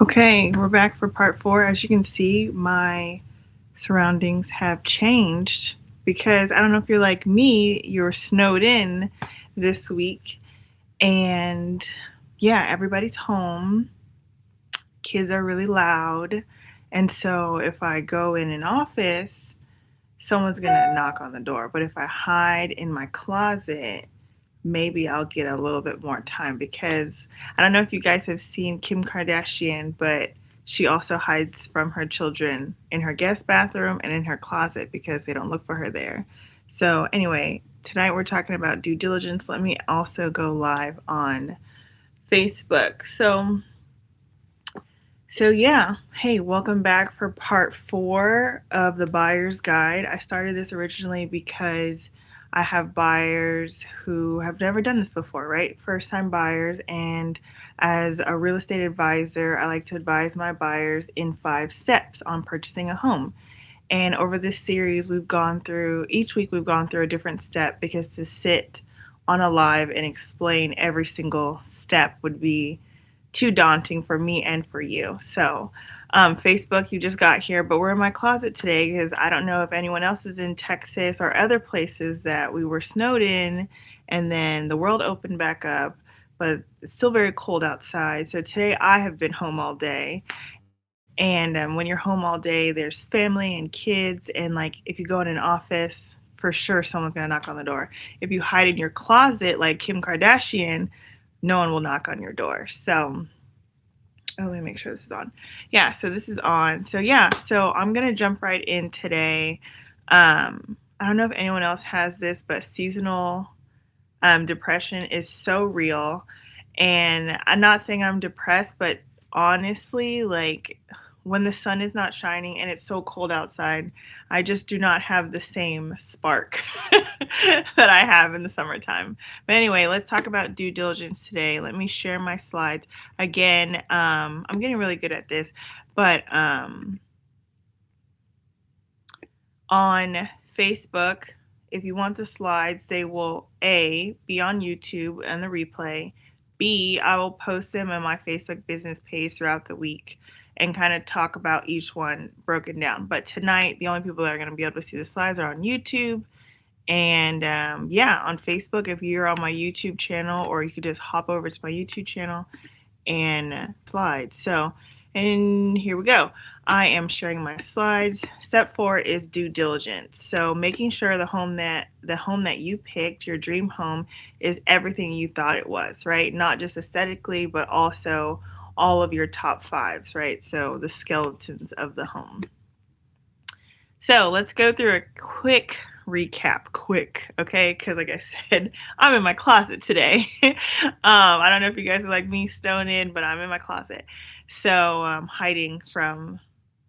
Okay, we're back for part four. As you can see, my surroundings have changed because I don't know if you're like me, you're snowed in this week, and yeah, everybody's home. Kids are really loud, and so if I go in an office, someone's gonna knock on the door. But if I hide in my closet, maybe I'll get a little bit more time because I don't know if you guys have seen Kim Kardashian, but she also hides from her children in her guest bathroom and in her closet because they don't look for her there. So, anyway, tonight we're talking about due diligence. Let me also go live on Facebook. So yeah, hey, welcome back for part four of the buyer's guide. I started this originally because I have buyers who have never done this before, right? First time buyers. And as a real estate advisor, I like to advise my buyers in 5 steps on purchasing a home. And over this series, each week, we've gone through a different step because to sit on a live and explain every single step would be too daunting for me and for you. Facebook, you just got here, but we're in my closet today because I don't know if anyone else is in Texas or other places that we were snowed in and then the world opened back up, but it's still very cold outside. So today I have been home all day. And when you're home all day, there's family and kids. And like if you go in an office, for sure someone's going to knock on the door. If you hide in your closet like Kim Kardashian, no one will knock on your door. Let me make sure this is on. Yeah, so this is on. So I'm gonna jump right in today. I don't know if anyone else has this, but seasonal depression is so real. And I'm not saying I'm depressed, but honestly, like when the sun is not shining and it's so cold outside, I just do not have the same spark that I have in the summertime. But anyway, let's talk about due diligence today. Let me share my slides. Again, I'm getting really good at this, but on Facebook, if you want the slides, they will A, be on YouTube and the replay. B, I will post them on my Facebook business page throughout the week and kind of talk about each one broken down. But tonight, the only people that are going to be able to see the slides are on YouTube. And yeah, on Facebook, if you're on my YouTube channel, or you could just hop over to my YouTube channel and slides. And here we go. I am sharing my slides. Step 4 is due diligence. So making sure the home that you picked, your dream home, is everything you thought it was, right? Not just aesthetically, but also all of your top fives, right? So the skeletons of the home. So let's go through a quick recap, okay? Because like I said, I'm in my closet today. I don't know if you guys are like me, stone in, but I'm in my closet. So I'm hiding from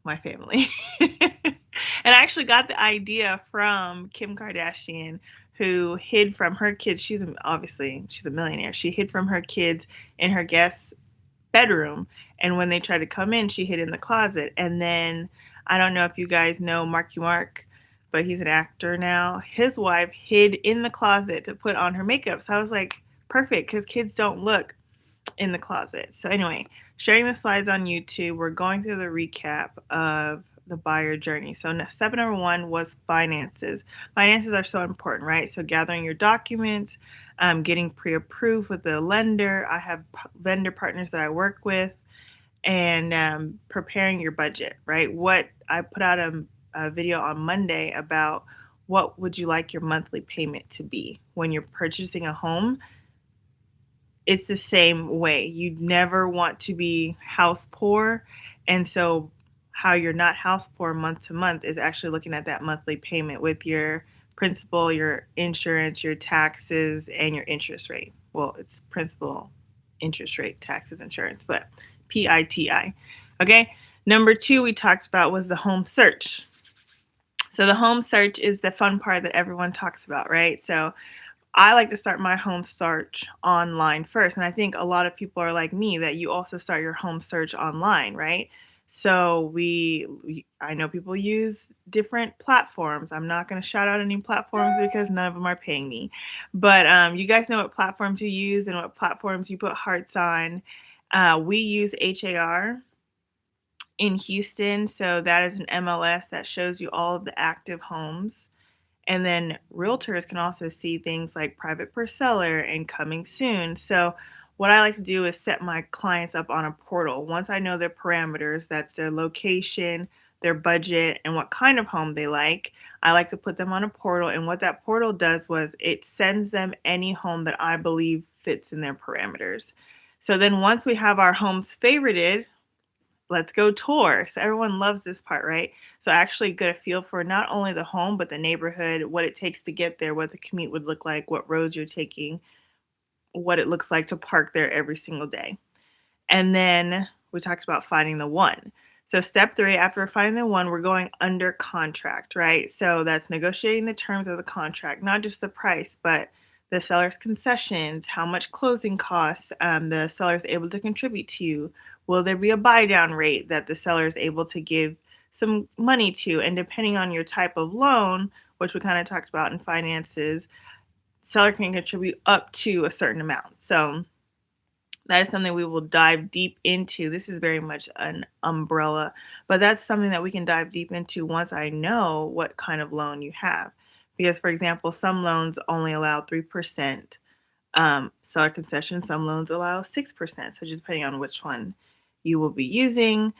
my family. And I actually got the idea from Kim Kardashian, who hid from her kids. Obviously she's a millionaire. She hid from her kids in her guest bedroom, and when they tried to come in, she hid in the closet. And then I don't know if you guys know Marky Mark, but he's an actor now. His wife hid in the closet to put on her makeup. So I was like, perfect, because kids don't look in the closet. So anyway, sharing the slides on YouTube, we're going through the recap of the buyer journey. So step number 1 was finances. Finances are so important, right? So gathering your documents, getting pre-approved with the lender. I have vendor partners that I work with, and preparing your budget, right? What I put out a video on Monday about what would you like your monthly payment to be when you're purchasing a home. It's the same way. You never want to be house poor. And so how you're not house poor month to month is actually looking at that monthly payment with your principal, your insurance, your taxes, and your interest rate. Well, it's principal, interest rate, taxes, insurance, but PITI. Okay. Number 2 we talked about was the home search. So the home search is the fun part that everyone talks about, right? So I like to start my home search online first. And I think a lot of people are like me, that you also start your home search online, right? So I know people use different platforms. I'm not going to shout out any platforms because none of them are paying me. But you guys know what platforms you use and what platforms you put hearts on. We use HAR. in Houston. So that is an MLS that shows you all of the active homes. And then realtors can also see things like private per seller and coming soon. So what I like to do is set my clients up on a portal. Once I know their parameters, that's their location, their budget, and what kind of home they like, I like to put them on a portal. And what that portal does was it sends them any home that I believe fits in their parameters. So then once we have our homes favorited, let's go tour. So everyone loves this part, right? So I actually get a feel for not only the home, but the neighborhood, what it takes to get there, what the commute would look like, what roads you're taking, what it looks like to park there every single day. And then we talked about finding the one. So step 3, after finding the one, we're going under contract, right? So that's negotiating the terms of the contract, not just the price, but the seller's concessions, how much closing costs the seller is able to contribute to you. Will there be a buy down rate that the seller is able to give some money to? And depending on your type of loan, which we kind of talked about in finances, seller can contribute up to a certain amount. So that is something we will dive deep into. This is very much an umbrella, but that's something that we can dive deep into once I know what kind of loan you have. Because, for example, some loans only allow 3% seller concession, some loans allow 6%. So, just depending on which one you will be using.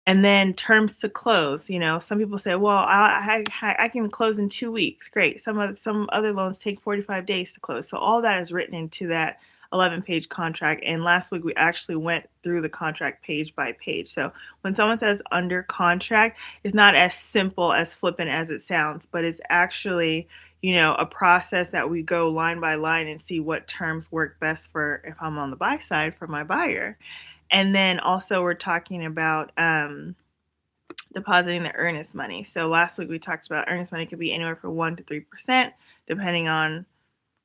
And then terms to close. You know, some people say, well, I can close in 2 weeks. Great. Some other loans take 45 days to close. So, all that is written into that 11-page contract. And last week we actually went through the contract page by page. So when someone says under contract, it's not as simple as flippant as it sounds, but it's actually, a process that we go line by line and see what terms work best for if I'm on the buy side for my buyer. And then also we're talking about depositing the earnest money. So last week we talked about earnest money could be anywhere from 1% to 3%, depending on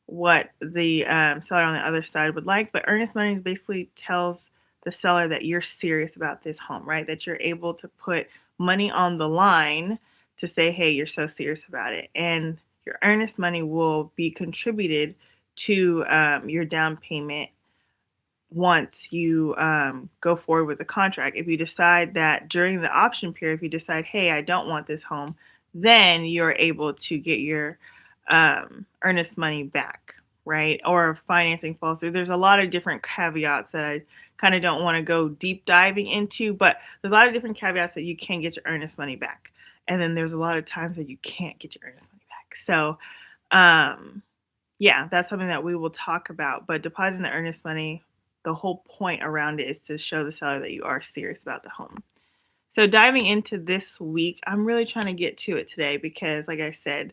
what the seller on the other side would like. But earnest money basically tells the seller that you're serious about this home, right? That you're able to put money on the line to say, hey, you're so serious about it. And your earnest money will be contributed to your down payment once you go forward with the contract. If you decide that during the option period, if you decide, hey, I don't want this home, then you're able to get your earnest money back, right? Or financing falls through. There's a lot of different caveats that I kind of don't want to go deep diving into, but there's a lot of different caveats that you can get your earnest money back. And then there's a lot of times that you can't get your earnest money back. So, yeah, that's something that we will talk about. But depositing the earnest money, the whole point around it is to show the seller that you are serious about the home. So diving into this week, I'm really trying to get to it today because, like I said,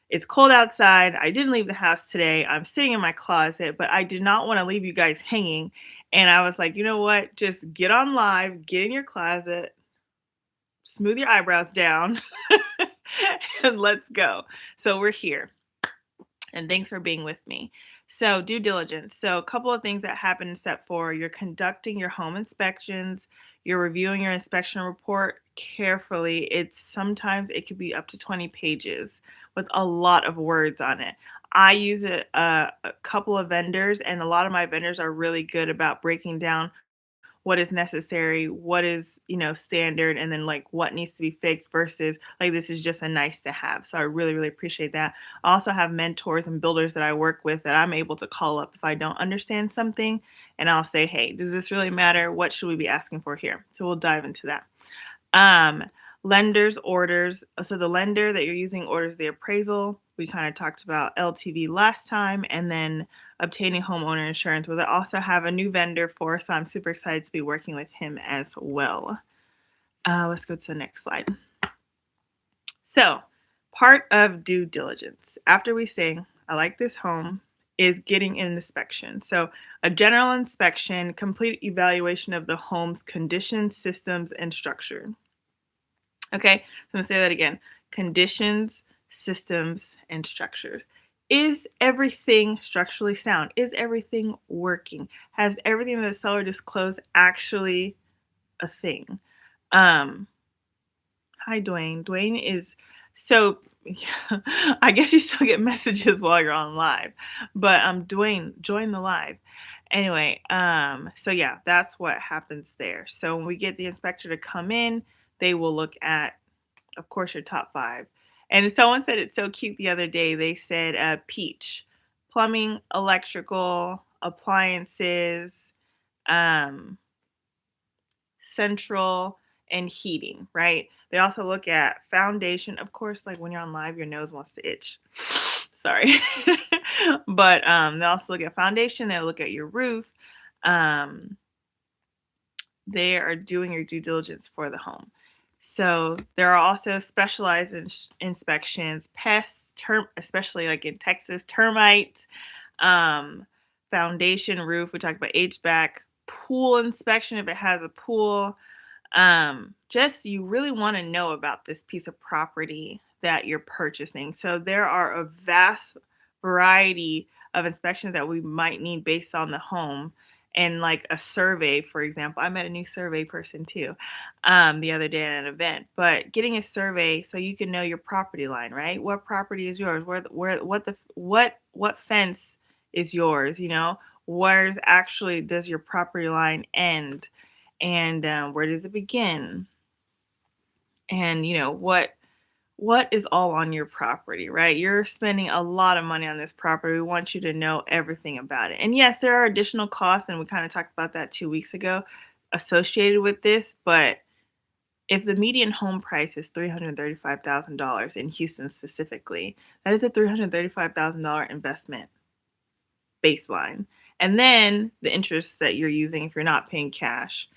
it's cold outside. I didn't leave the house today. I'm sitting in my closet, but I did not want to leave you guys hanging. And I was like, you know what? Just get on live, get in your closet, smooth your eyebrows down, and let's go. So we're here. And thanks for being with me. So due diligence. So a couple of things that happen in step 4. You're conducting your home inspections. You're reviewing your inspection report carefully. Sometimes it could be up to 20 pages with a lot of words on it. I use a couple of vendors, and a lot of my vendors are really good about breaking down what is necessary, what is, standard, and then like what needs to be fixed versus like this is just a nice to have. So I really, really appreciate that. I also have mentors and builders that I work with that I'm able to call up if I don't understand something, and I'll say, hey, does this really matter? What should we be asking for here? So we'll dive into that. Lenders orders. So the lender that you're using orders the appraisal. We kind of talked about LTV last time, and then obtaining homeowner insurance, where they also have a new vendor for, so I'm super excited to be working with him as well. Let's go to the next slide. So part of due diligence, after we say, I like this home, is getting an inspection. So a general inspection, complete evaluation of the home's conditions, systems, and structure. Okay, so I'm going to say that again. Conditions, systems, and structures. Is everything structurally sound? Is everything working? Has everything that the seller disclosed actually a thing? Hi, Dwayne. Dwayne is so. I guess you still get messages while you're on live, but Dwayne, join the live. Anyway, so yeah, that's what happens there. So when we get the inspector to come in, they will look at, of course, your top five. And someone said it's so cute the other day. They said peach, plumbing, electrical, appliances, um, central, and heating, right? They also look at foundation. Of course, like when you're on live, your nose wants to itch. Sorry. But they also look at foundation, they'll look at your roof. Um, they are doing your due diligence for the home. So there are also specialized inspections, pests, especially like in Texas, termites, um, foundation, roof. We talked about HVAC, pool inspection if it has a pool. Just you really want to know about this piece of property that you're purchasing. So there are a vast variety of inspections that we might need based on the home. And like a survey, for example, I met a new survey person too, the other day at an event. But getting a survey so you can know your property line, right? What property is yours? What fence is yours? You know, where's actually does your property line end? And where does it begin? And you know what is all on your property, right? You're spending a lot of money on this property. We want you to know everything about it. And yes, there are additional costs, and we kind of talked about that 2 weeks ago associated with this. But if the median home price is $335,000 in Houston specifically, that is a $335,000 investment baseline. And then the interest that you're using if you're not paying cash.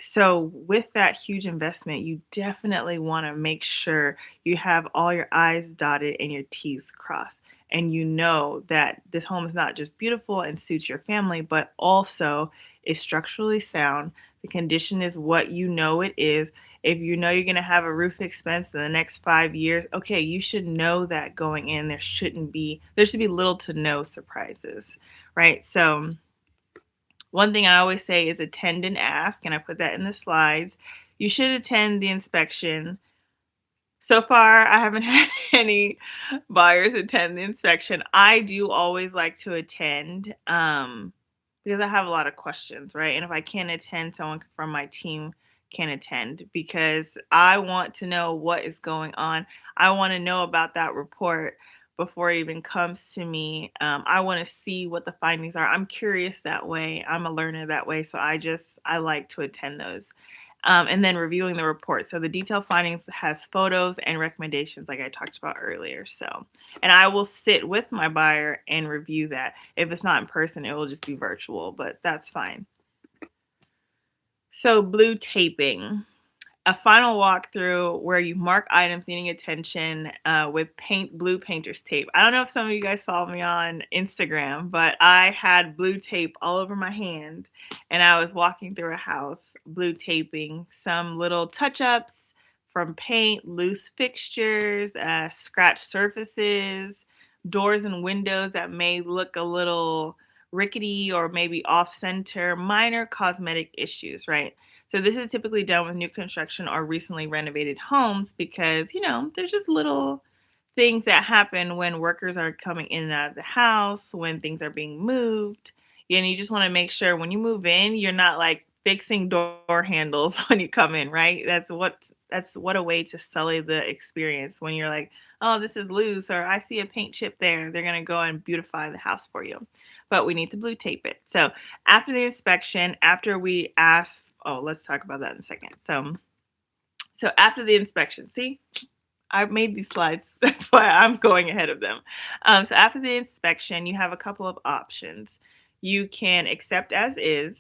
So with that huge investment, you definitely want to make sure you have all your I's dotted and your T's crossed. And you know that this home is not just beautiful and suits your family, but also is structurally sound. The condition is what you know it is. If you know you're going to have a roof expense in the next 5 years, okay, you should know that going in. There should be little to no surprises, right? So one thing I always say is attend and ask, and I put that in the slides. You should attend the inspection. So far, I haven't had any buyers attend the inspection. I do always like to attend because I have a lot of questions, right? And if I can't attend, someone from my team can attend because I want to know what is going on. I want to know about that report before it even comes to me. I want to see what the findings are. I'm curious that way. I'm a learner that way. So I like to attend those. And then reviewing the report. So the detailed findings has photos and recommendations, like I talked about earlier. So, and I will sit with my buyer and review that. If it's not in person, it will just be virtual, but that's fine. So, blue taping. A final walkthrough where you mark items needing attention with blue painter's tape. I don't know if some of you guys follow me on Instagram, but I had blue tape all over my hand and I was walking through a house, blue taping some little touch-ups from paint, loose fixtures, scratched surfaces, doors and windows that may look a little rickety or maybe off center, minor cosmetic issues, right? So this is typically done with new construction or recently renovated homes because, you know, there's just little things that happen when workers are coming in and out of the house, when things are being moved. And you just want to make sure when you move in, you're not like fixing door handles when you come in, right? That's what a way to sully the experience when you're like, oh, this is loose, or I see a paint chip there. They're gonna go and beautify the house for you. But we need to blue tape it. So after the inspection, after we ask, oh, let's talk about that in a second. So after the inspection, see, I made these slides. That's why I'm going ahead of them. So after the inspection, you have a couple of options. You can accept as is.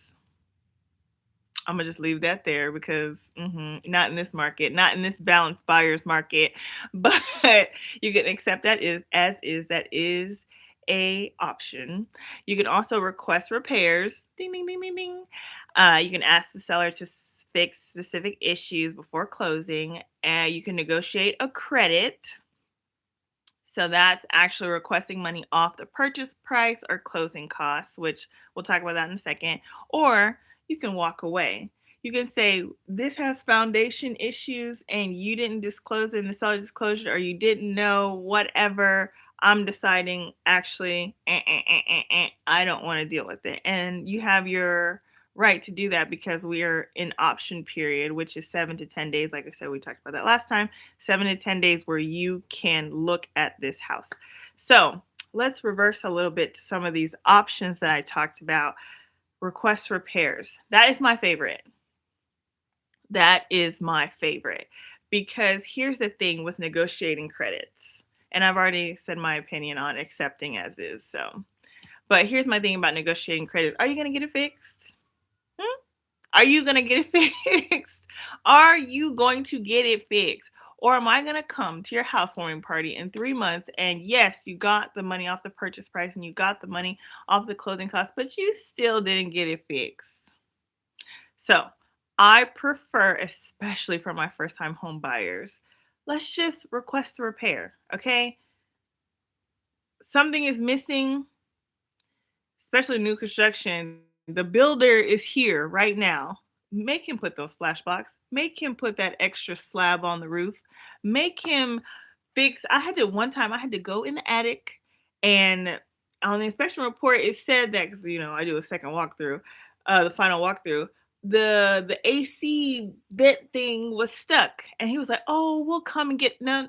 I'm gonna just leave that there because not in this market, not in this balanced buyer's market. But you can accept that is as is. That is a option. You can also request repairs. Ding ding ding ding ding. You can ask the seller to fix specific issues before closing. You can negotiate a credit. So that's actually requesting money off the purchase price or closing costs, which we'll talk about that in a second. Or you can walk away. You can say, this has foundation issues and you didn't disclose it in the seller disclosure or you didn't know whatever. I'm deciding actually, I don't want to deal with it. And you have your right to do that because we are in option period, which is 7 to 10 days. Like I said, we talked about that last time. 7 to 10 days where you can look at this house. So let's reverse a little bit to some of these options that I talked about. Request repairs. That is my favorite. That is my favorite because here's the thing with negotiating credits. And I've already said my opinion on accepting as is. So, but here's my thing about negotiating credits. Are you going to get it fixed? Hmm? Are you going to get it fixed? Are you going to get it fixed? Or am I going to come to your housewarming party in 3 months and yes, you got the money off the purchase price and you got the money off the closing costs, but you still didn't get it fixed? So I prefer, especially for my first time home buyers, let's just request the repair, okay? Something is missing, especially new construction. The builder is here right now. Make him put those splash blocks, make him put that extra slab on the roof, make him fix. One time I had to go in the attic and on the inspection report it said that because I do a second walkthrough, the final walkthrough, the AC vent thing was stuck and he was like, "Oh, we'll come and get." No,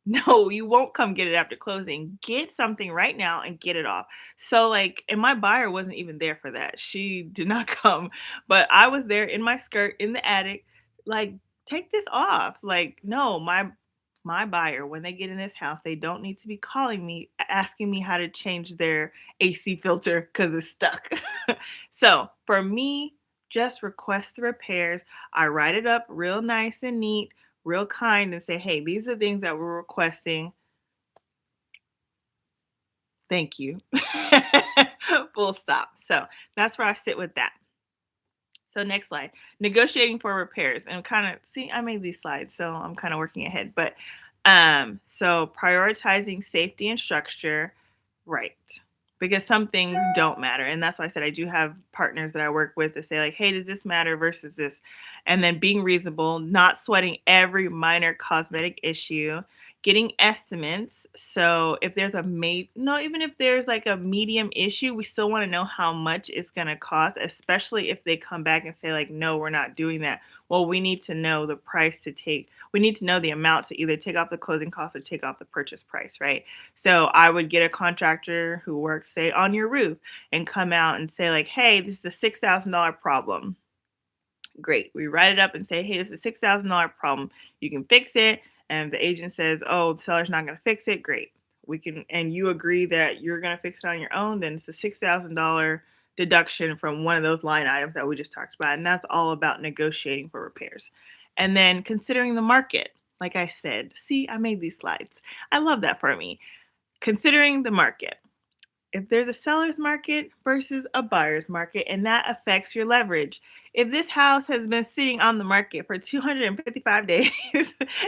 no, you won't come get it after closing. Get something right now and get it off. So like, and my buyer wasn't even there for that. She did not come, but I was there in my skirt in the attic, like, take this off. Like, no, my buyer, when they get in this house, they don't need to be calling me, asking me how to change their AC filter because it's stuck. So for me, just request the repairs. I write it up real nice and neat, real kind, and say, hey, these are things that we're requesting. Thank you. Full stop. So that's where I sit with that. So next slide, negotiating for repairs, and kind of see, I made these slides, so I'm kind of working ahead. But so prioritizing safety and structure, right? Because some things don't matter, and that's why I said I do have partners that I work with to say like, hey, does this matter versus this, and then being reasonable, not sweating every minor cosmetic issue, getting estimates. So if there's no, even if there's like a medium issue, we still want to know how much it's going to cost, especially if they come back and say like, no, we're not doing that. Well, we need to know the price to take. We need to know the amount to either take off the closing costs or take off the purchase price, right? So I would get a contractor who works, say, on your roof and come out and say like, hey, this is a $6,000 problem. Great. We write it up and say, hey, this is a $6,000 problem. You can fix it. And the agent says, oh, the seller's not going to fix it. Great. We can, and you agree that you're going to fix it on your own, then it's a $6,000 deduction from one of those line items that we just talked about. And that's all about negotiating for repairs. And then considering the market. Like I said, see, I made these slides. I love that for me. Considering the market. If there's a seller's market versus a buyer's market, and that affects your leverage. If this house has been sitting on the market for 255 days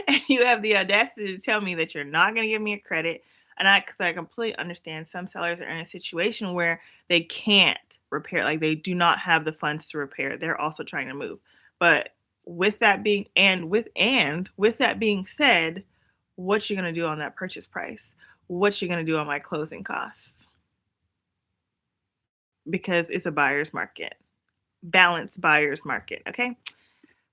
and you have the audacity to tell me that you're not going to give me a credit, and because I completely understand some sellers are in a situation where they can't repair, like they do not have the funds to repair. They're also trying to move. But with that being with that being said, what you're going to do on that purchase price? What you're going to do on my closing costs? Because it's a buyer's market, balanced buyer's market. Okay.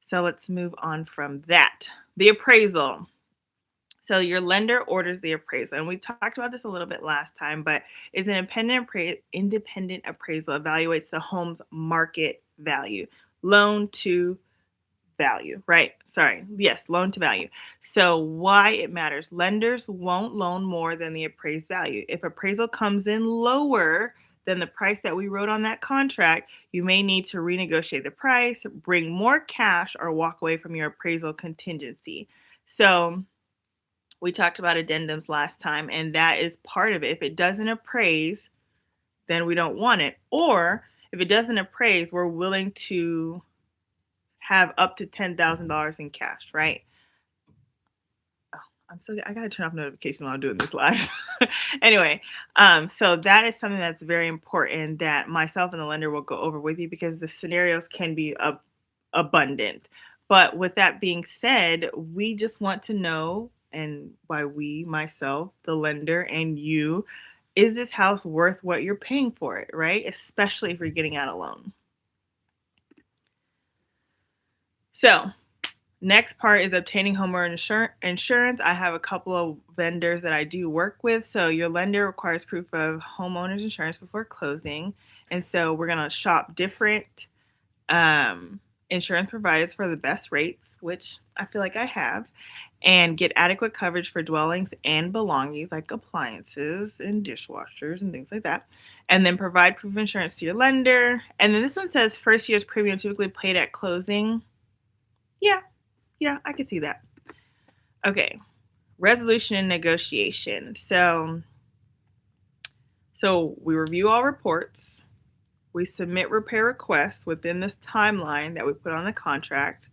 So let's move on from that. The appraisal. So your lender orders the appraisal. And we talked about this a little bit last time, but is an independent appraisal evaluates the home's market value, loan to value, right? Sorry. Yes, loan to value. So why it matters. Lenders won't loan more than the appraised value. If appraisal comes in lower than the price that we wrote on that contract, you may need to renegotiate the price, bring more cash, or walk away from your appraisal contingency. So we talked about addendums last time, and that is part of it. If it doesn't appraise, then we don't want it. Or if it doesn't appraise, we're willing to have up to $10,000 in cash, right? I gotta turn off notifications while I'm doing this live. Anyway, so that is something that's very important that myself and the lender will go over with you because the scenarios can be abundant. But with that being said, we just want to know and by we, myself, the lender, and you, is this house worth what you're paying for it, right? Especially if you're getting out a loan. So, next part is obtaining homeowner insurance. I have a couple of vendors that I do work with. So, your lender requires proof of homeowner's insurance before closing. And so, we're going to shop different insurance providers for the best rates, which I feel like I have, and get adequate coverage for dwellings and belongings like appliances and dishwashers and things like that. And then provide proof of insurance to your lender. And then this one says first year's premium typically paid at closing. Yeah, I can see that. Okay, resolution and negotiation. So we review all reports. We submit repair requests within this timeline that we put on the contract.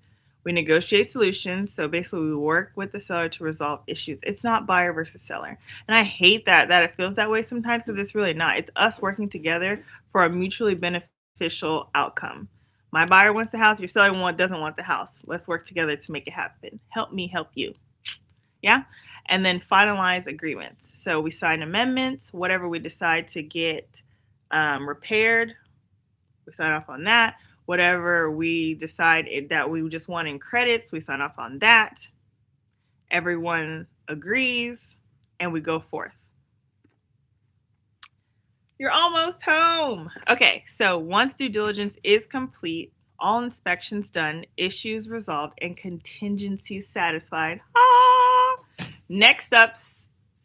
We negotiate solutions. So basically, we work with the seller to resolve issues. It's not buyer versus seller. And I hate that it feels that way sometimes, because it's really not. It's us working together for a mutually beneficial outcome. My buyer wants the house. Your seller doesn't want the house. Let's work together to make it happen. Help me help you. Yeah? And then finalize agreements. So we sign amendments. Whatever we decide to get repaired, we sign off on that. Whatever we decide that we just want in credits, we sign off on that. Everyone agrees, and we go forth. You're almost home. Okay, so once due diligence is complete, all inspections done, issues resolved, and contingencies satisfied. Next up,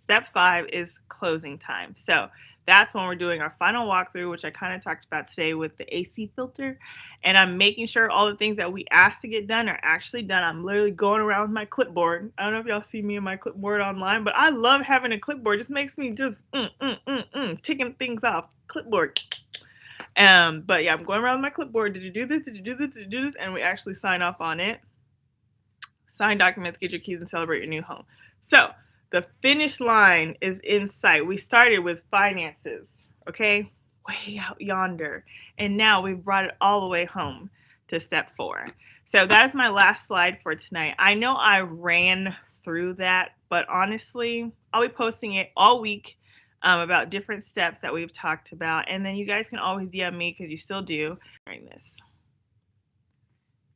step 5 is closing time. So that's when we're doing our final walkthrough, which I kind of talked about today with the AC filter. And I'm making sure all the things that we asked to get done are actually done. I'm literally going around with my clipboard. I don't know if y'all see me in my clipboard online, but I love having a clipboard. It just makes me just ticking things off. Clipboard. But yeah, I'm going around with my clipboard. Did you do this? Did you do this? Did you do this? And we actually sign off on it. Sign documents, get your keys, and celebrate your new home. So the finish line is in sight. We started with finances, okay? Way out yonder. And now we've brought it all the way home to step 4. So that is my last slide for tonight. I know I ran through that, but honestly, I'll be posting it all week about different steps that we've talked about. And then you guys can always DM me, because you still do during this.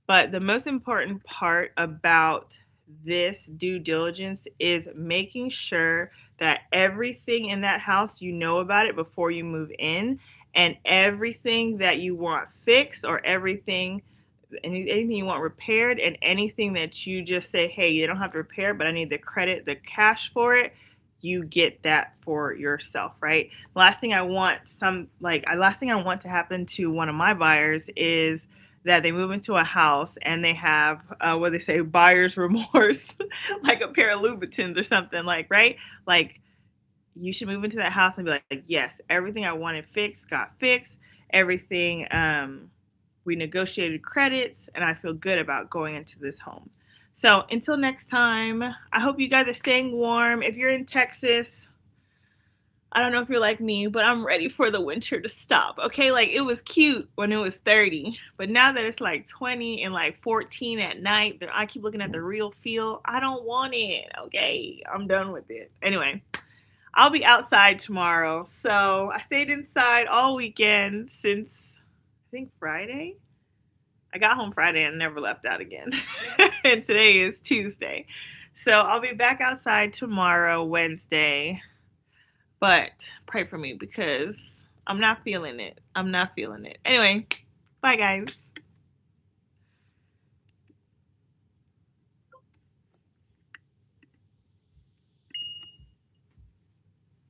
But the most important part about this due diligence is making sure that everything in that house, you know about it before you move in, and everything that you want fixed, or anything you want repaired, and anything that you just say, hey, you don't have to repair, but I need the cash for it, you get that for yourself, right? Last thing I want to happen to one of my buyers is that they move into a house and they have what they say, buyer's remorse, like a pair of Louboutins or something, right? Like, you should move into that house and be like, yes, everything I wanted fixed got fixed. Everything, we negotiated credits, and I feel good about going into this home. So until next time, I hope you guys are staying warm. If you're in Texas, I don't know if you're like me, but I'm ready for the winter to stop, okay? Like, it was cute when it was 30, but now that it's like 20 and like 14 at night, I keep looking at the real feel. I don't want it, okay? I'm done with it. Anyway, I'll be outside tomorrow. So I stayed inside all weekend since, I think, Friday. I got home Friday and never left out again. And today is Tuesday. So I'll be back outside tomorrow, Wednesday. But pray for me, because I'm not feeling it. Anyway, bye guys.